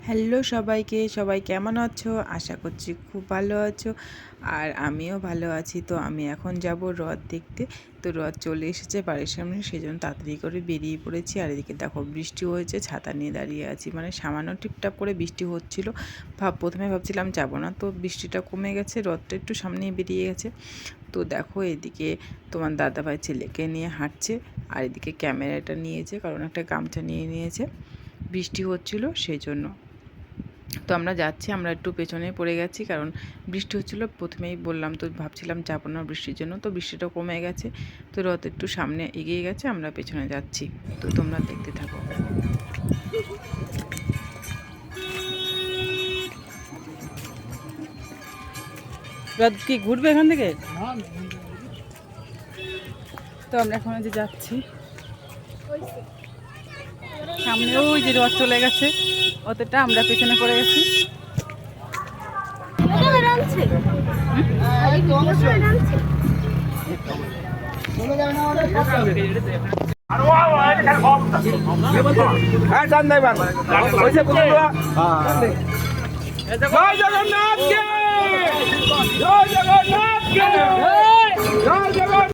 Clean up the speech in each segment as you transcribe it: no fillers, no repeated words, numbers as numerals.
Hello সবাইকে, সবাই কেমন আছো? আশা করছি খুব ভালো আছো। আর আমিও ভালো আছি। তো আমি এখন যাব রথ দেখতে। তো রথ চলে এসেছে বাড়ির সামনে, সেজন্য তাড়াতাড়ি করে বেরিয়ে পড়েছি। আর এদিকে দেখো বৃষ্টি হয়েছে, ছাতা নিয়ে দাঁড়িয়ে আছি। মানে সামান্য টিপটাপ করে বৃষ্টি হচ্ছিল। প্রথমে ভাবছিলাম যাব না, তো বৃষ্টিটা কমে গেছে, রথটা একটু সামনেই বেরিয়ে গেছে। তো দেখো এদিকে তোমার দাদাভাই ছেলেকে নিয়ে হাঁটছে, আর এদিকে ক্যামেরাটা নিয়েছে, কারণ একটা গামছা নিয়ে নিয়েছে। বৃষ্টি হচ্ছিল সেই জন্য। তো আমরা যাচ্ছি, আমরা একটু পেছনে পড়ে গেছি, কারণ বৃষ্টি হচ্ছিলো। প্রথমেই বললাম, তো ভাবছিলাম যাবো না বৃষ্টির জন্য, তো বৃষ্টিটা কমে গেছে। তো রথ একটু সামনে এগিয়ে গেছে, আমরা পেছনে যাচ্ছি। তো তোমরা দেখতে থাকো। রথ কি ঘুরবে এখান থেকে? তো আমরা এখন যে যাচ্ছি, সামনে ওই যে রথ চলে গেছে, অতটা আমরা পেছনে পড়ে গেছি। জয় জগন্নাথ কে, জয় জগন্নাথ কে, জয় জগন্নাথ।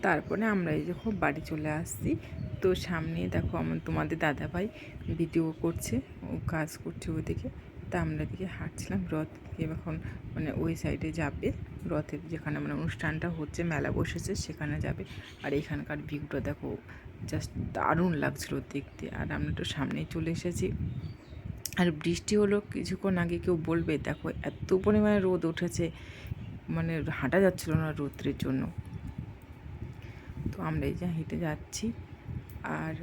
তারপরে আমরা এই যখন বাড়ি চলে আসছি, তো সামনে দেখো আমার তোমাদের দাদাভাই ভিডিও করছে, ও কাজ করছে ওইদিকে। তা আমরা দিকে হাঁটছিলাম, রথ এখন মানে ওই সাইডে যাবে, রথের যেখানে মানে অনুষ্ঠানটা হচ্ছে, মেলা বসেছে সেখানে যাবে। আর এখানকার ভিউটা দেখো, জাস্ট দারুণ লাগছিলো দেখতে। আর আমরা তো সামনেই চলে এসেছি। আর বৃষ্টি হলো কিছুক্ষণ আগে, কেউ বলবে দেখো এত পরিমাণে রোদ উঠেছে, মানে হাঁটা যাচ্ছিল না রৌদ্রের জন্য। তো আমরা এই যে হেঁটে যাচ্ছি, আর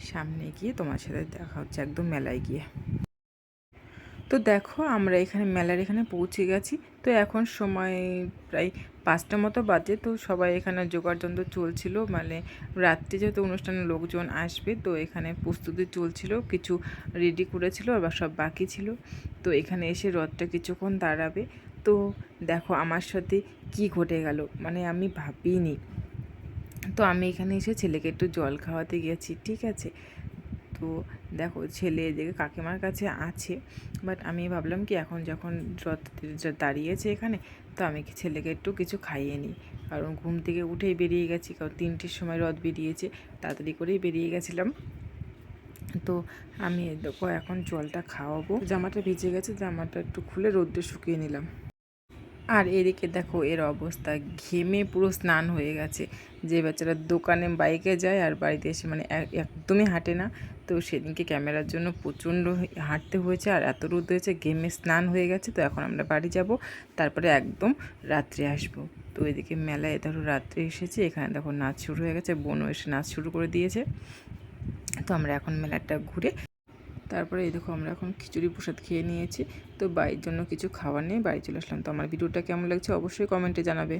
সামনে গিয়ে তোমার সাথে দেখা হচ্ছে একদম মেলায় গিয়ে। তো দেখো আমরা এখানে মেলার এখানে পৌঁছে গেছি। তো এখন সময় প্রায় 5টা মতো বাজে। তো সবাই এখানে জোগাড়যন্ত্র চলছিল, মানে রাত্রে যেহেতু অনুষ্ঠানের লোকজন আসবে, তো এখানে প্রস্তুতি চলছিল, কিছু রেডি করেছিল, আবার সব বাকি ছিল। তো এখানে এসে রথটা কিছুক্ষণ দাঁড়াবে। তো দেখো আমার সাথে কি ঘটে গেল, মানে আমি ভাবিনি। তো আমি এখানে এসে ছেলেকে একটু জল খাওয়াতে গেছি, ঠিক আছে। তো দেখো ছেলে এদিকে কাকিমার কাছে আছে, বাট আমি ভাবলাম কি এখন যখন রথ দাঁড়িয়েছে এখানে, তো আমি ছেলেকে একটু কিছু খাইয়ে নিই, কারণ ঘুম থেকে উঠেই বেরিয়ে গেছি, কারণ 3টের সময় রথ বেরিয়েছে, তাড়াতাড়ি করেই বেরিয়ে গেছিলাম। তো আমি দেখো এখন জলটা খাওয়াবো, জামাটা ভিজে গেছে, জামাটা একটু খুলে রোদ্রে শুকিয়ে নিলাম। আর এদিকে দেখো এর অবস্থা, ঘেমে পুরো স্নান হয়ে গেছে। যে বাচ্চারা দোকানে বাইকে যায় আর বাড়িতে এসে মানে একদমই হাঁটে না, তো সেদিনকে ক্যামেরার জন্য প্রচণ্ড হাঁটতে হয়েছে আর এত রোদ হয়েছে, ঘেমে স্নান হয়ে গেছে। তো এখন আমরা বাড়ি যাব, তারপরে একদম রাত্রে আসবো। তো এদিকে মেলায় ধরো রাত্রে এসেছি, এখানে দেখো নাচ শুরু হয়ে গেছে, বোনও এসে নাচ শুরু করে দিয়েছে। তো আমরা এখন মেলাটা ঘুরে তারপরে এই দেখো আমরা এখন খিচুড়ি প্রসাদ খেয়ে নিয়েছি। তো বাড়ির জন্য কিছু খাবার নিয়ে বাড়ি চলে আসলাম। তো আমার ভিডিওটা কেমন লাগছে অবশ্যই কমেন্টে জানাবে।